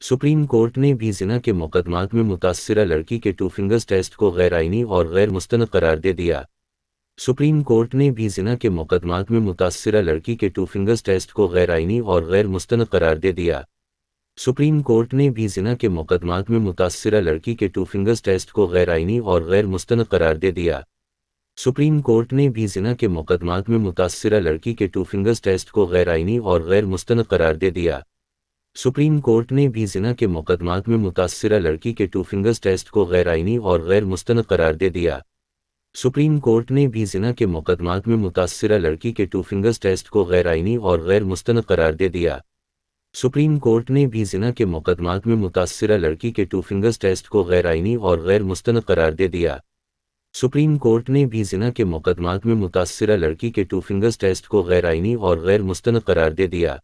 Supreme court نے بھی زنا کے مقدمات میں متاثرہ لڑکی کے ٹو فنگرز ٹیسٹ کو غیر آئینی اور غیر مستند قرار دے دیا۔ سپریم کورٹ نے بھی زنا کے مقدمات میں متاثرہ لڑکی کے ٹو فنگرز ٹیسٹ کو غیر آئینی اور غیر مستند قرار دے دیا۔ سپریم کورٹ نے بھی زنا کے مقدمات میں متاثرہ لڑکی کے ٹو فنگرز ٹیسٹ کو غیر آئینی اور غیر مستند قرار دے دیا۔ سپریم کورٹ نے بھی زنا کے مقدمات میں متاثرہ لڑکی کے ٹو فنگرز ٹیسٹ کو غیر آئینی اور غیر مستند قرار دے دیا۔ سپریم کورٹ نے بھی زنا کے مقدمات میں متاثرہ لڑکی کے ٹو فنگرز ٹیسٹ کو غیر آئینی اور غیر مستند قرار دے دیا۔ سپریم کورٹ نے بھی زنا کے مقدمات میں متاثرہ لڑکی کے ٹو فنگرز ٹیسٹ کو غیر آئینی اور غیر مستند قرار دے دیا۔ سپریم کورٹ نے بھی زنا کے مقدمات میں متاثرہ لڑکی کے ٹو فنگرز ٹیسٹ کو غیر آئینی اور غیر مستند قرار دے دیا۔ سپریم کورٹ نے بھی زنا کے مقدمات میں متاثرہ لڑکی کے ٹو فنگرز ٹیسٹ کو غیر آئینی اور غیر مستند قرار دے دیا۔ سپریم کورٹ نے بھی زنا کے مقدمات میں متاثرہ لڑکی کے ٹو فنگرز ٹیسٹ کو غیر آئینی اور غیر مستند قرار دے دیا۔ سپریم کورٹ نے بھی زنا کے مقدمات میں متاثرہ لڑکی کے ٹو فنگرز ٹیسٹ کو غیر آئینی اور غیر مستند قرار دے دیا۔